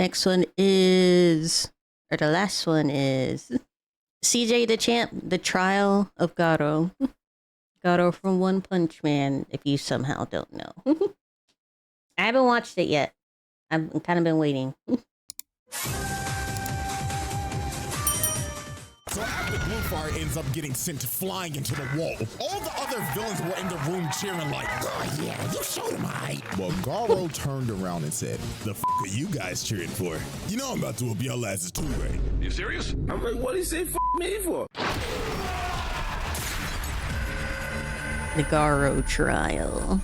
Next one is, or the last one is CJ the Champ, The Trial of Garou. Garou from One Punch Man, if you somehow don't know. I haven't watched it yet. I've kind of been waiting. So after Bluefire ends up getting sent flying into the wall, all the other villains were in the room cheering like, oh yeah, you showed him right. Well, Garou turned around and said, the f are you guys cheering for? You know I'm about to whoop y'all asses too, right? You serious? I'm like, what he say f me for? The Garou trial.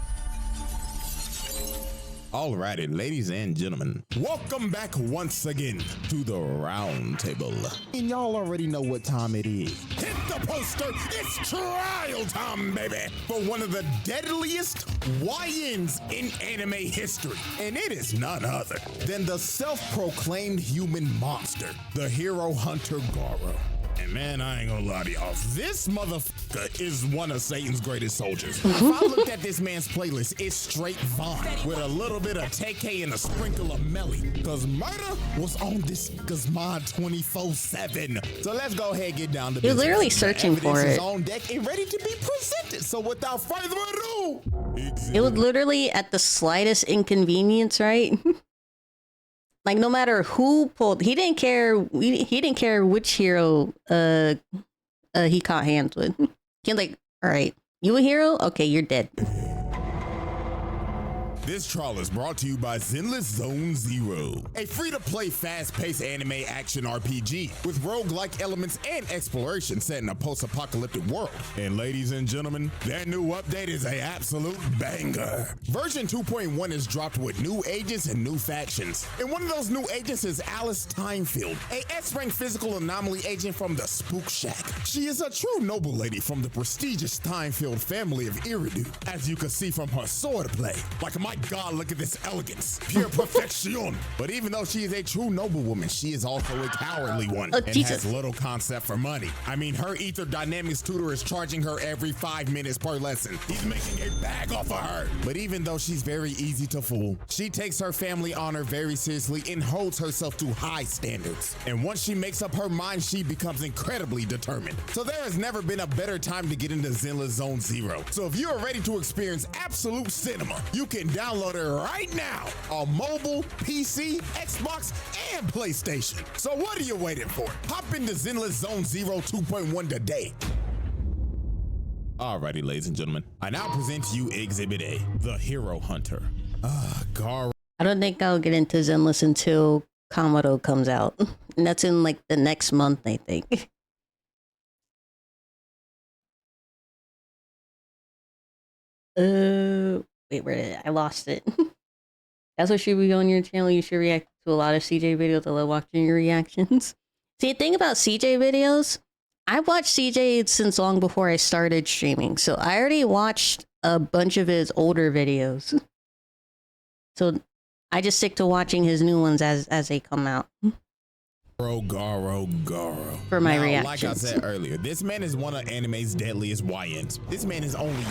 Alrighty, ladies and gentlemen, welcome back once again to the round table. And y'all already know what time it is. Hit the poster, it's trial time, baby, for one of the deadliest YNs in anime history. And it is none other than the self-proclaimed human monster, the hero hunter Garou. And man, I ain't gonna lie to y'all, this motherfucker is one of Satan's greatest soldiers. If I looked at this man's playlist, it's straight Vine with a little bit of TK and a sprinkle of Melly. Cause murder was on this Guzman 24/7. So let's go ahead and get down to business. You're literally searching for it. On deck and ready to be presented. So without further ado, it was literally at the slightest inconvenience, right? Like no matter who pulled, he didn't care. He didn't care which hero he caught hands with. He's like, all right, you a hero? Okay, you're dead. This trial is brought to you by Zenless Zone Zero, a free-to-play, fast-paced anime action RPG with roguelike elements and exploration set in a post-apocalyptic world. And ladies and gentlemen, their new update is an absolute banger. Version 2.1 is dropped with new agents and new factions. And one of those new agents is Alice Timefield, a S-rank physical anomaly agent from the Spook Shack. She is a true noble lady from the prestigious Timefield family of Iridu, as you can see from her sword play. Like my God, look at this elegance, pure perfection. But even though she is a true noblewoman, she is also a cowardly one and has little concept for money. I mean, her Ether Dynamics tutor is charging her every 5 minutes per lesson. He's making a bag off of her. But even though she's very easy to fool, she takes her family honor very seriously and holds herself to high standards. And once she makes up her mind, she becomes incredibly determined. So there has never been a better time to get into Zenless Zone Zero. So if you are ready to experience absolute cinema, you can download it right now on mobile, PC, Xbox, and PlayStation. So what are you waiting for? Hop into Zenless Zone Zero 2.1 today. Alrighty, ladies and gentlemen, I now present to you Exhibit A, the Hero Hunter. Garou. I don't think I'll get into Zenless until Kamado comes out. And that's in like the next month, I think. Wait, where did I lost it? That's what should be on your channel. You should react to a lot of CJ videos. I love watching your reactions. See, the thing about CJ videos, I watched CJ since long before I started streaming. So I already watched a bunch of his older videos. So I just stick to watching his new ones as they come out. Garou. For my now, reactions. like I said earlier, this man is one of anime's deadliest YNs. This man is only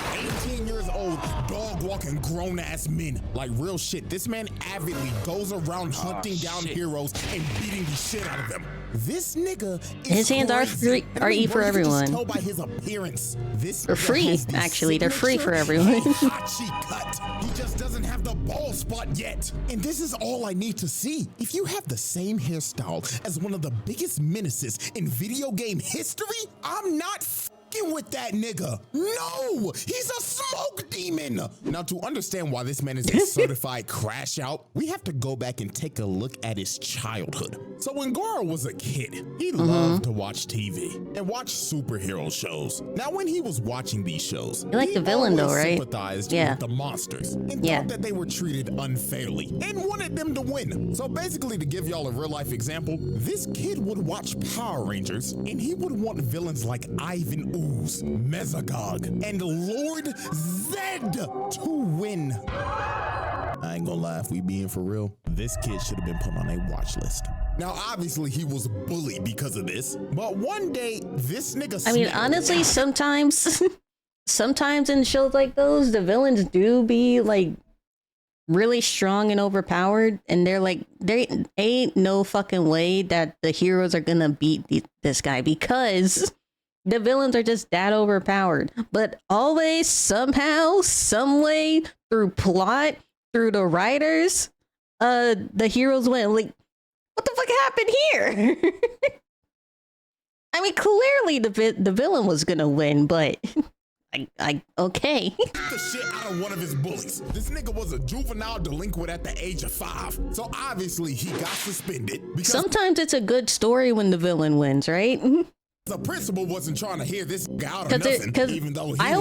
18 years old, dog walking grown ass men. Like real shit, this man avidly goes around hunting down heroes and beating the shit out of them. This nigga is his hands are free, are E for everyone. Tell by his appearance, they're free, actually. They're free for everyone. cut. He just doesn't have the bald spot yet. And this is all I need to see. If you have the same hairstyle as one of the biggest menaces in video game history, I'm not fucking with that nigga. No, he's a smoke demon. Now, to understand why this man is a certified crash out, we have to go back and take a look at his childhood. So when Garou was a kid, he loved to watch TV and watch superhero shows. Now, when he was watching these shows, you like the villain though, right? Sympathized with the monsters and thought that they were treated unfairly and wanted them to win. So basically, to give y'all a real life example, this kid would watch Power Rangers and he would want villains like Ivan Ooze, Mesogog, and Lord Zed to win. I ain't gonna lie, if we being for real, this kid should have been put on a watch list. Now, obviously, he was bullied because of this, but one day, this nigga... I mean, honestly, sometimes in shows like those, the villains do be, like, really strong and overpowered, and they're like, there ain't no fucking way that the heroes are gonna beat this guy because the villains are just that overpowered. But always, somehow, some way, through plot, through the writers, the heroes win. Like, what the fuck happened here? I mean, clearly the villain was gonna win, but I okay. The shit out of one of his bullies. This nigga was a juvenile delinquent at the age of 5, so obviously he got suspended. Because sometimes it's a good story when the villain wins, right? the principal wasn't trying to hear this guy out of nothing, even though he I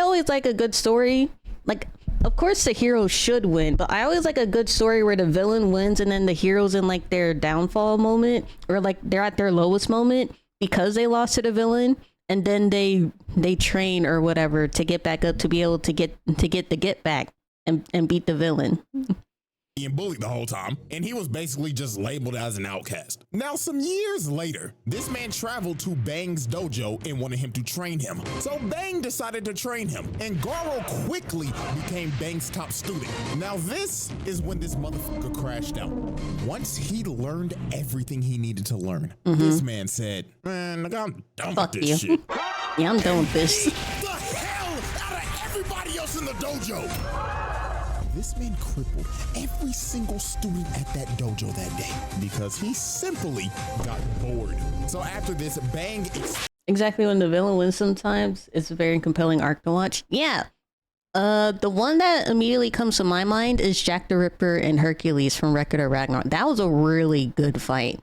always like a good story. Like, of course the hero should win, but I always like a good story where the villain wins and then the hero's in like their downfall moment, or like they're at their lowest moment because they lost to the villain, and then they train or whatever to get back up to be able to get the get back and beat the villain. Being bullied the whole time, and he was basically just labeled as an outcast. Now, some years later, this man traveled to Bang's dojo and wanted him to train him. So Bang decided to train him, and Garou quickly became Bang's top student. Now, this is when this motherfucker crashed out. Once he learned everything he needed to learn, this man said, "Man, I'm done Fuck with this you. shit." Yeah, I'm done with this. The hell out of everybody else in the dojo. This man crippled every single student at that dojo that day because he simply got bored. So after this, Bang Exactly when the villain wins sometimes, it's a very compelling arc to watch. Yeah. The one that immediately comes to my mind is Jack the Ripper and Hercules from Record of Ragnarok. That was a really good fight.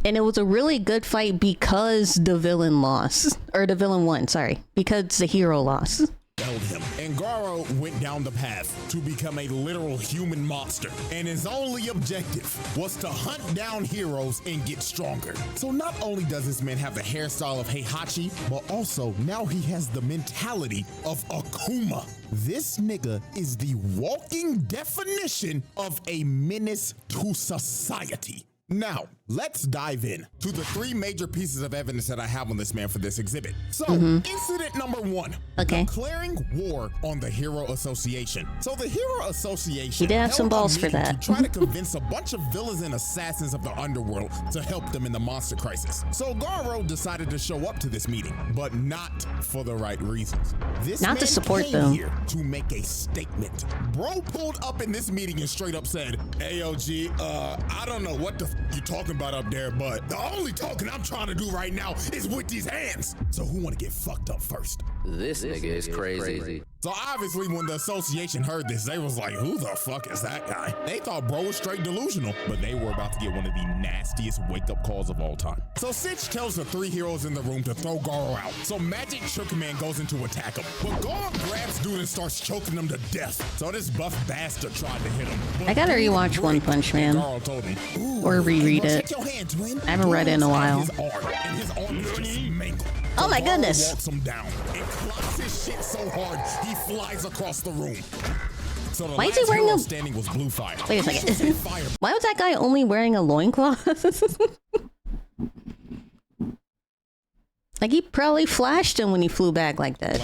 And it was a really good fight because the villain lost. Or the villain won, sorry. Because the hero lost. held him, and Garou went down the path to become a literal human monster, and his only objective was to hunt down heroes and get stronger. So not only does this man have the hairstyle of Heihachi, but also now he has the mentality of Akuma. This nigga is the walking definition of a menace to society. Now, let's dive in to the three major pieces of evidence that I have on this man for this exhibit. So, incident number one, declaring war on the Hero Association. So the Hero Association, he did have some balls for that, to try to convince a bunch of villains and assassins of the underworld to help them in the monster crisis. So Garou decided to show up to this meeting, but not for the right reasons. This not man to support came them here to make a statement. Bro pulled up in this meeting and straight up said, "AOG, I don't know what the you talking about up there, but the only talking I'm trying to do right now is with these hands. So who want to get fucked up first?" This nigga is crazy. So obviously when the association heard this, they was like, "Who the fuck is that guy?" They thought bro was straight delusional, but they were about to get one of the nastiest wake-up calls of all time. So Sitch tells the three heroes in the room to throw Garou out. So Magic Choker Man goes in to attack him, but Garou grabs dude and starts choking him to death. So this buff bastard tried to hit him. I gotta rewatch One Punch Man told him, or reread it. I haven't read it in a while. His arm is just mangled. Oh my goodness. Walks him down and clocks his shit so hard he flies across the room. So the why is he wearing a standing was Blue Fire. Wait a second. Why was that guy only wearing a loincloth? Like he probably flashed him when he flew back like that.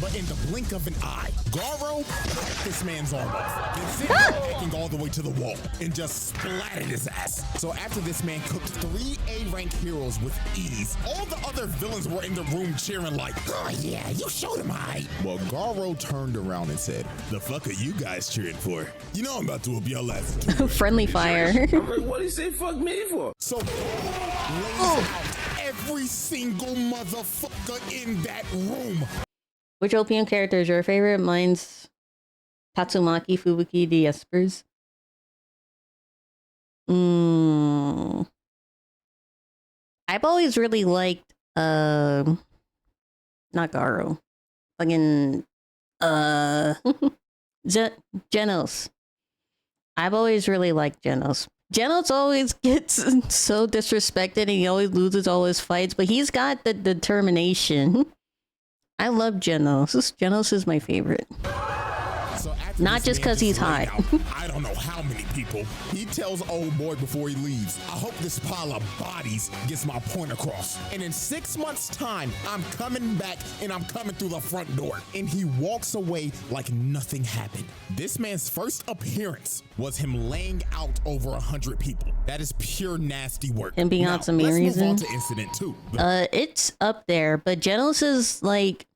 But in the blink of an eye, Garou cut this man's arm off, then sent him backing all the way to the wall and just splattered his ass. So after this man cooked 3 A-rank heroes with ease, all the other villains were in the room cheering like, "Oh yeah, you showed him high." Well, Garou turned around and said, "The fuck are you guys cheering for? You know I'm about to whoop your ass too." Friendly fire. I'm like, what did he say fuck me for? So lays out every single motherfucker in that room. Which OPM character is your favorite? Mine's Tatsumaki Fubuki the Espers. I've always really liked not Garou. Fucking Genos. I've always really liked Genos. Genos always gets so disrespected and he always loses all his fights, but he's got the determination. I love Genos. Genos is my favorite. So after Not this just man 'cause he's laid hot. out, I don't know how many people. He tells old boy before he leaves, I hope this pile of bodies gets my point across. And in 6 months' time, I'm coming back and I'm coming through the front door. And he walks away like nothing happened. This man's first appearance was him laying out over 100 people. That is pure nasty work. And being Now, out some main let's reason. move on to incident 2. It's up there, but Genos is like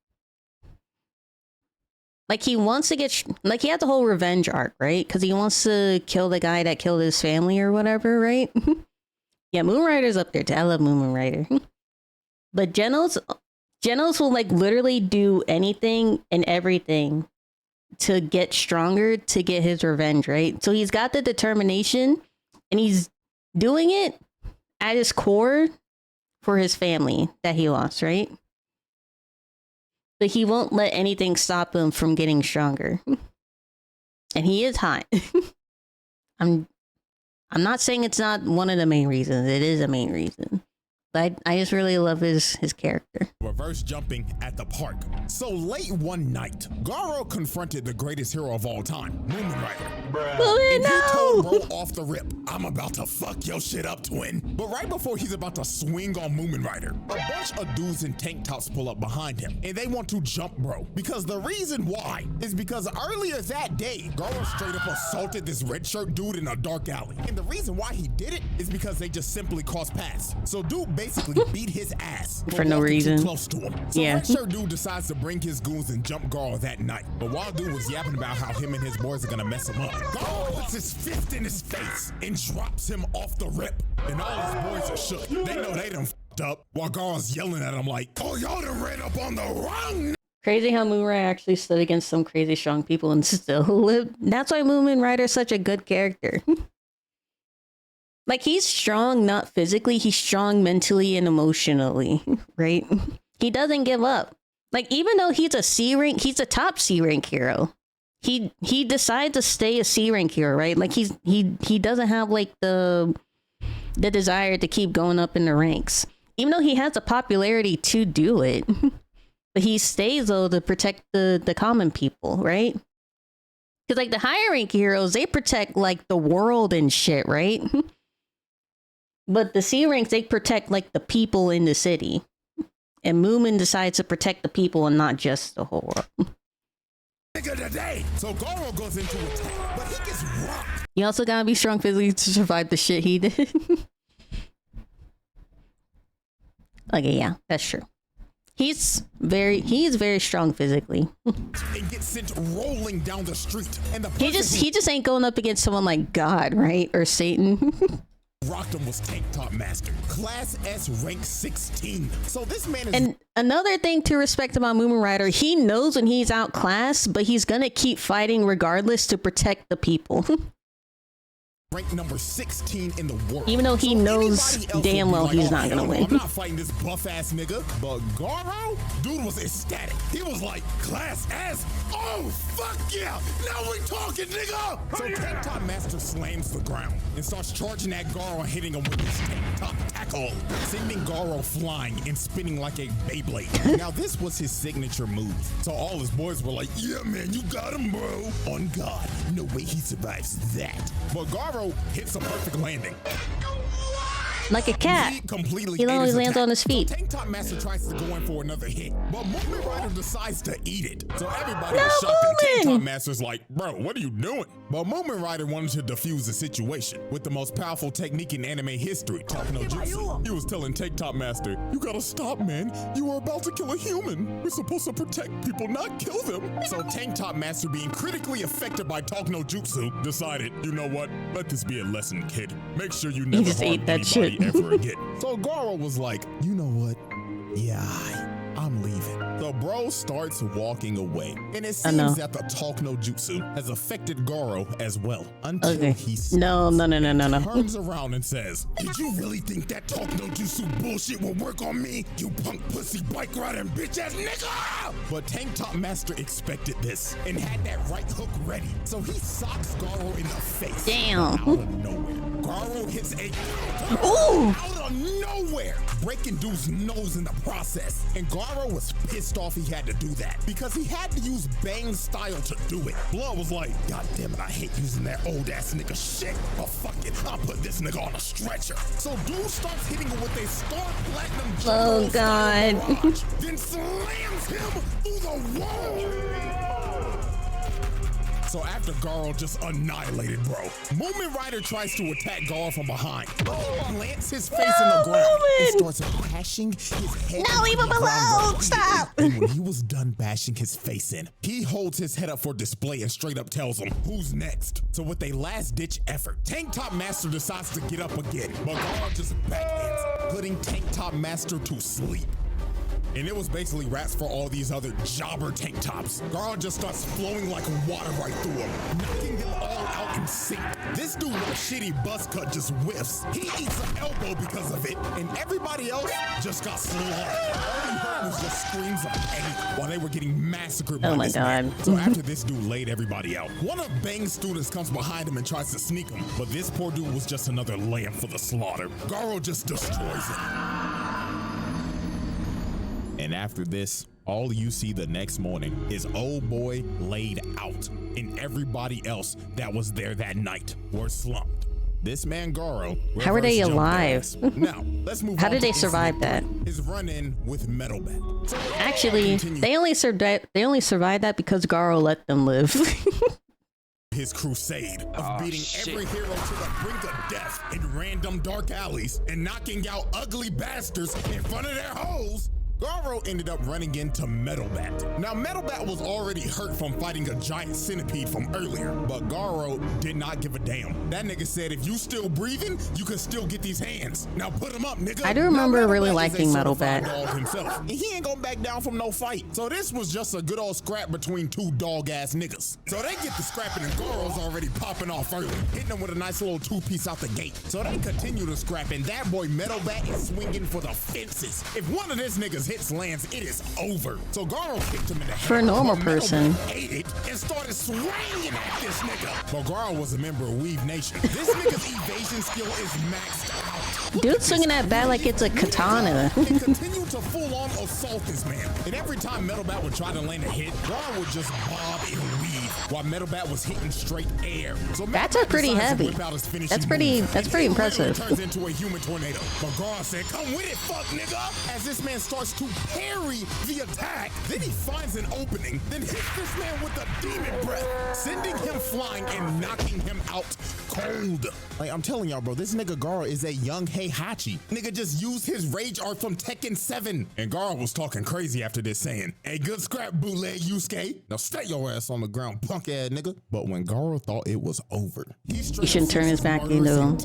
he wants to get like he had the whole revenge arc, right? Because he wants to kill the guy that killed his family or whatever, right? Yeah, Moon Rider's up there too. I love Moon Rider. But Genos will like literally do anything and everything to get stronger to get his revenge, right? So he's got the determination and he's doing it at his core for his family that he lost, right? But he won't let anything stop him from getting stronger. And he is hot. I'm not saying it's not one of the main reasons. It is a main reason. But I just really love his character. Reverse jumping at the park. So late one night, Garou confronted the greatest hero of all time, Moon Rider. And he told bro off the rip, I'm about to fuck your shit up, twin. But right before he's about to swing on Moon Rider, a bunch of dudes in tank tops pull up behind him, and they want to jump bro. Because the reason why is because earlier that day, Garou straight up assaulted this red shirt dude in a dark alley. And the reason why he did it is because they just simply crossed paths. So dude basically beat his ass for no reason. Too close to him. So yeah. Red Shirt Dude decides to bring his goons and jump Garou that night. But while dude was yapping about how him and his boys are gonna mess him up, Garou puts his fist in his face and drops him off the rip. And all his boys are shook. They know they done f***ed up. While Garou's yelling at him like, oh, y'all done ran up on the wrong. Crazy how Moon Rider actually stood against some crazy strong people and still lived. That's why Moon Rider is such a good character. Like, he's strong, not physically, he's strong mentally and emotionally, right? He doesn't give up. Like, even though he's a top C rank hero. He decides to stay a C rank hero, right? Like, he doesn't have like the desire to keep going up in the ranks. Even though he has the popularity to do it. But he stays though to protect the common people, right? Because like the higher rank heroes, they protect like the world and shit, right? But the C ranks, they protect like the people in the city. And Moomin decides to protect the people and not just the whole world. So Garou goes into attack, but he gets rocked. You also gotta be strong physically to survive the shit he did. Okay, yeah, that's true. He's very strong physically. And gets sent rolling down the street. And he just ain't going up against someone like God, right? Or Satan. rocked him was Tank Top Master, Class S rank 16. So this man is... And another thing to respect about Moomin Rider, he knows when he's outclassed, but he's gonna keep fighting regardless to protect the people. Rank number 16 in the world. Even though he knows damn well he's not gonna win. I'm not fighting this buff ass nigga. But Garou, dude was ecstatic. He was like, Class S? Oh, fuck yeah! Now we talking, nigga! So Tank Top Master slams the ground and starts charging at Garou and hitting him with his Tank Top tackle, sending Garou flying and spinning like a Beyblade. Now this was his signature move. So all his boys were like, yeah man, you got him, bro. On God, no way he survives that. But Garou hits a perfect landing. Like a cat. He always lands on his feet. So Tank Top Master tries to go in for another hit, but Moomin Rider decides to eat it. So everybody is shocked and Tank Top Master's like, bro, what are you doing? But Moomin Rider wanted to defuse the situation with the most powerful technique in anime history, Talk No Jutsu. He was telling Tank Top Master, you gotta stop, man. You are about to kill a human. We're supposed to protect people, not kill them. So Tank Top Master, being critically affected by Talk No Jutsu, decided, you know what? Let this be a lesson, kid. Make sure you never harm anybody ever again. So Garou was like, you know what? Yeah, I'm leaving. So bro starts walking away. And it seems that the Talk No Jutsu has affected Garou as well. Until he turns around and says, did you really think that Talk No Jutsu bullshit will work on me? You punk pussy bike riding bitch ass nigga! But Tank Top Master expected this and had that right hook ready. So he socks Garou in the face. Damn. Out of nowhere. Garou hits a Ooh! out of nowhere, breaking dude's nose in the process. And Garou was pissed off he had to do that because he had to use Bang style to do it. Blood was like, God damn it, I hate using that old ass nigga shit. But fuck it, I'll put this nigga on a stretcher. So dude starts hitting him with a Star Platinum Oh God. barrage, then slams him through the wall. So after Garou just annihilated bro, Moomin Rider tries to attack Garou from behind, but he plants his face in the ground and starts bashing his head. No, leave him alone! Stop! And when he was done bashing his face in, he holds his head up for display and straight up tells him, who's next? So with a last ditch effort, Tank Top Master decides to get up again, but Garou just backhands him, putting Tank Top Master to sleep. And it was basically raps for all these other jobber tank tops. Garou just starts flowing like water right through him, knocking them all out in sync. This dude with a shitty buzz cut just whiffs. He eats an elbow because of it, and everybody else just got slaughtered. All he heard was just screams of pain while they were getting massacred by this man. So after this dude laid everybody out, one of Bang's students comes behind him and tries to sneak him, but this poor dude was just another lamb for the slaughter. Garou just destroys him. And after this, all you see the next morning is old boy laid out, and everybody else that was there that night were slumped. This man Garou. How are they alive? Now let's move. How on did to they survive that? His run-in with Metal Bat. So Actually, they only survived that because Garou let them live. His crusade of beating every hero to the brink of death in random dark alleys and knocking out ugly bastards in front of their hoes. Garou ended up running into Metal Bat. Now, Metal Bat was already hurt from fighting a giant centipede from earlier, but Garou did not give a damn. That nigga said, if you still breathing, you can still get these hands. Now put them up, nigga. I do remember now, really Bat liking Metal Bat. Himself, and he ain't gonna back down from no fight. So this was just a good old scrap between two dog-ass niggas. So they get the scrapping, and Garou's already popping off early, hitting them with a nice little two-piece out the gate. So they continue to scrap, and that boy Metal Bat is swinging for the fences. If one of this niggas hits lands, it is over. So Garou kicked him in the head. For a normal person. Ate it and started swinging at this nigga. But Garou was a member of Weave Nation. This nigga's evasion skill is maxed out. Dude swinging that bat like it's a katana. And continued to full-on assault this man. And every time Metal Bat would try to land a hit, Garou would just bob and weave while Metal Bat was hitting straight air. So Bats are pretty heavy. That's pretty impressive. Turns into a human tornado. But Garou said, come with it, fuck nigga. As this man starts to parry the attack, then he finds an opening, then hits this man with a demon breath, sending him flying and knocking him out cold. Like, I'm telling y'all, bro, this nigga Garou is a young Heihachi. Nigga just used his rage art from Tekken 7. And Garou was talking crazy after this, saying, hey, good scrap, bootleg Yusuke. Now stay your ass on the ground, punk ass nigga. But when Garou thought it was over, he shouldn't turn his back into him.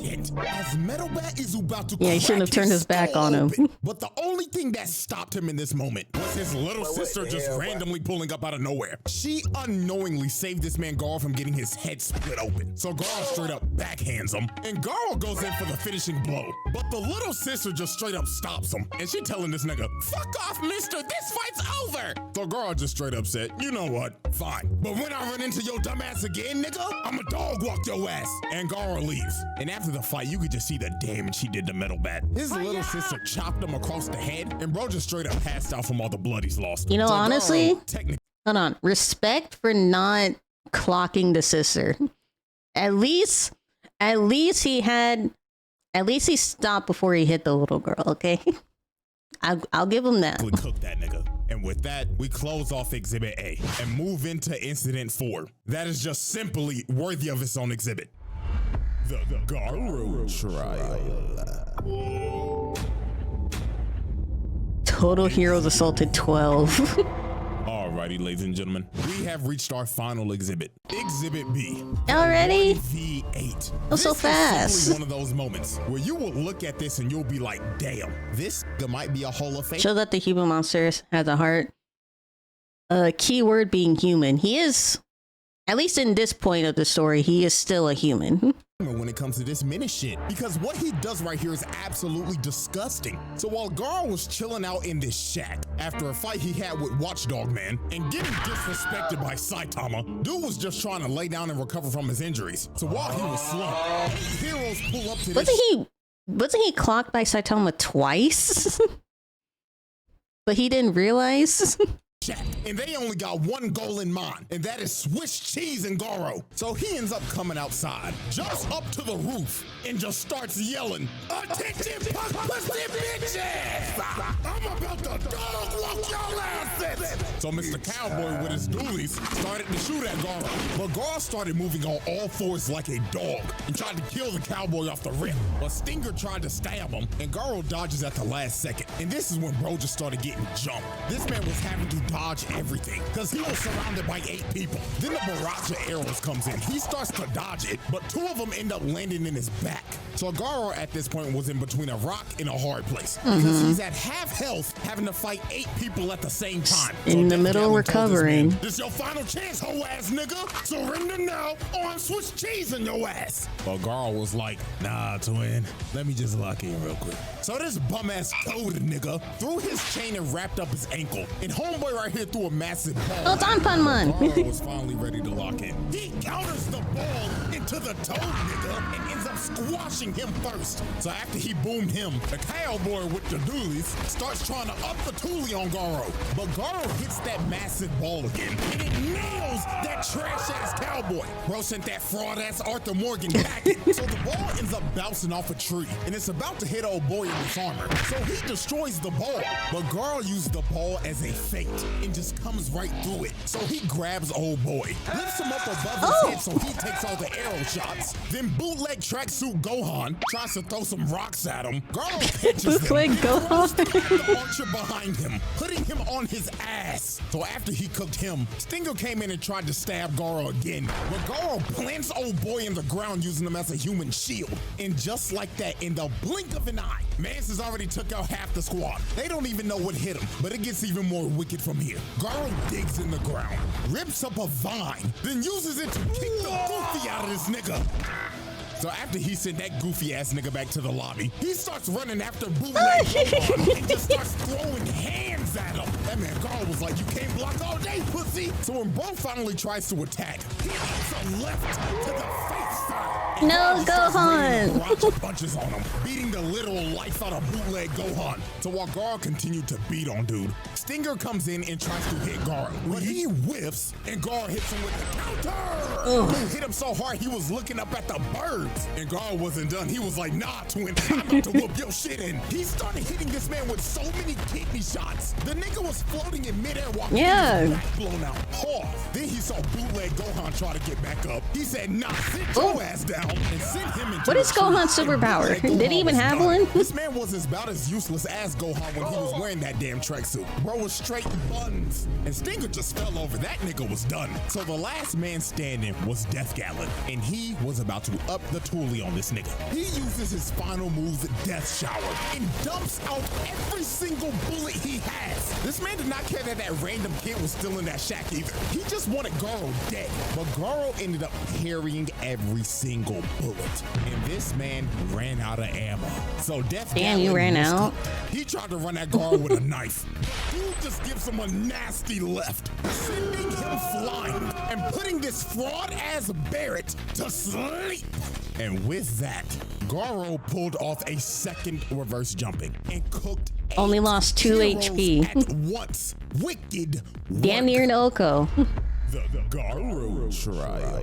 As Metal Bat is about to he shouldn't have turned his back on him. But the only thing that stopped him in this moment was his little sister just randomly pulling up out of nowhere. She unknowingly saved this man Garou from getting his head split open. So Garou straight up backhands him, and Garou goes in for the finishing blow. But the little sister just straight up stops him, and she telling this nigga, fuck off, mister, this fight's over. So Garou just straight up said, you know what, fine. But when I run into your dumb ass again, nigga, I'ma dog walk your ass. And Garou leaves. And after the fight, you could just see the damage she did to Metal Bat. His little sister chopped him across the head, and bro just straight up passed out from all the blood he's lost. You know, So honestly, Garou, hold on. Respect for not clocking the sister. At least he stopped before he hit the little girl, okay? I'll give him that. We cook that nigga. And with that, we close off Exhibit A and move into Incident 4. That is just simply worthy of its own exhibit. The Garou Trial. Total Heroes assaulted 12. Alrighty, ladies and gentlemen, we have reached our final exhibit. Exhibit B. Already? V8. Oh, so fast. This is one of those moments where you will look at this and you'll be like, damn, this might be a Hall of Fame. Show that the human monster has a heart. Keyword being human. He is At least in this point of the story, he is still a human. When it comes to this minute shit, because what he does right here is absolutely disgusting. So while Garou was chilling out in this shack after a fight he had with Watchdog Man and getting disrespected by Saitama, dude was just trying to lay down and recover from his injuries. So while he was slumped, 8 heroes pull up to this. Wasn't he clocked by Saitama twice? But he didn't realize. And they only got one goal in mind, and that is Swiss cheese and Garou. So he ends up coming outside, jumps up to the roof, and just starts yelling, "Attention, pussy bitches! I'm about to dog walk your asses!" So Mr. Cowboy with his dualies started to shoot at Garou, but Garou started moving on all fours like a dog and tried to kill the cowboy off the rip. But Stinger tried to stab him, and Garou dodges at the last second. And this is when bro just started getting jumped. This man was having to dodge everything because he was surrounded by 8 people. Then the barrage of arrows comes in. He starts to dodge it, but 2 of them end up landing in his back. So Garou at this point was in between a rock and a hard place because he's at half health, having to fight 8 people at the same time. In the middle recovering. This your final chance, hoe ass nigga. Surrender now, or I'm Swiss cheese in your ass. But Garou was like, "Nah, twin, let me just lock in real quick." So this bum ass code nigga threw his chain and wrapped up his ankle. And homeboy right here threw a massive ball. Oh, it's on Punman. Garou was finally ready to lock in. He counters the ball into the toad nigga and ends up squashing him first. So after he boomed him, the cowboy with the dualies starts trying to up the toolie on Garou. But Garou hits that massive ball again, and it nails that trash ass cowboy. Bro sent that fraud ass Arthur Morgan packing. So the ball ends up bouncing off a tree, and it's about to hit old boy in his armor. So he destroys the ball, but Garou used the ball as a feint and just comes right through it. So he grabs old boy, lifts him up above his head so he takes all the arrow shots. Then bootleg tracksuit Gohan tries to throw some rocks at him. Garou catches him. Bootleg Gohan. The archer behind him, putting him on his ass. So after he cooked him, Stinger came in and tried to stab Garou again. But Garou plants old boy in the ground using him as a human shield. And just like that, in the blink of an eye, Mance has already took out half the squad. They don't even know what hit him, but it gets even more wicked from here. Garou digs in the ground, rips up a vine, then uses it to kick the goofy out of this nigga. So after he sent that goofy ass nigga back to the lobby, he starts running after bootleg Gohan and just starts throwing hands at him. That man Garou was like, "You can't block all day, pussy." So when bro finally tries to attack, he hits a left to the face side. No, Gohan. Barrage punches on him, beating the literal life out of bootleg Gohan. So while Garou continued to beat on dude, Stinger comes in and tries to hit Garou, but he whiffs and Garou hits him with the counter. He hit him so hard he was looking up at the birds. And Garou wasn't done. He was like, "Nah, twin, I'm about to whoop your shit in." He started hitting this man with so many kidney shots. The nigga was floating in midair while getting his back blown out. Pause. Then he saw bootleg Gohan try to get back up. He said, "Nah, sit your ass down," and sent him into What is Gohan's superpower? Did he even have one? This man was about as useless as Gohan when he was wearing that damn tracksuit. Bro was straight buns. And Stinger just fell over. That nigga was done. So the last man standing was Death Gallon, and he was about to up the toolie on this nigga. He uses his final moves, Death Shower, and dumps out every single bullet he has. This man did not care that that random kid was still in that shack either. He just wanted Garou dead. But Garou ended up parrying every single bullet. And this man ran out of ammo. So Death Gallon you ran out? He tried to run at Garou with a knife. Dude just gives him a nasty left, sending him flying and putting this fraud-ass Barrett to sleep. And with that, Garou pulled off a second reverse jumping and cooked. Only lost 2 HP. At once. Wicked. Damn near an Oko. The Garou trial.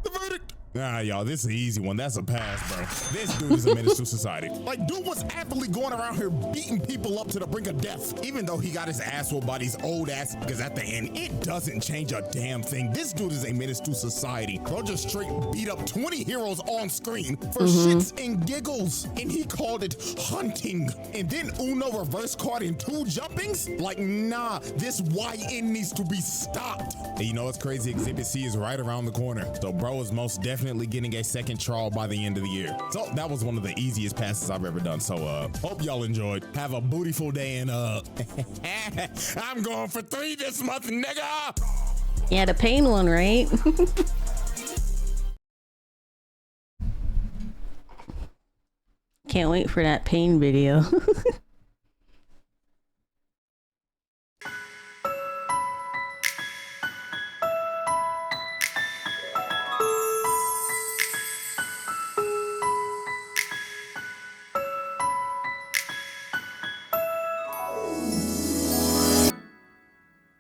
The verdict. Nah, y'all, this is an easy one. That's a pass, bro. This dude is a menace to society. Like, dude was happily going around here beating people up to the brink of death, even though he got his ass whooped by these old ass niggas at the end. It doesn't change a damn thing. This dude is a menace to society. Bro just straight beat up 20 heroes on screen for shits and giggles, and he called it hunting. And then Uno reverse card in 2 jumpings? Like, nah, this YN needs to be stopped. And you know what's crazy? Exhibit C is right around the corner. So bro is most definitely getting a second trial by the end of the year. So that was one of the easiest passes I've ever done. So hope y'all enjoyed. Have a bootyful day, and I'm going for 3 this month, nigga. Yeah, the pain one, right? Can't wait for that pain video.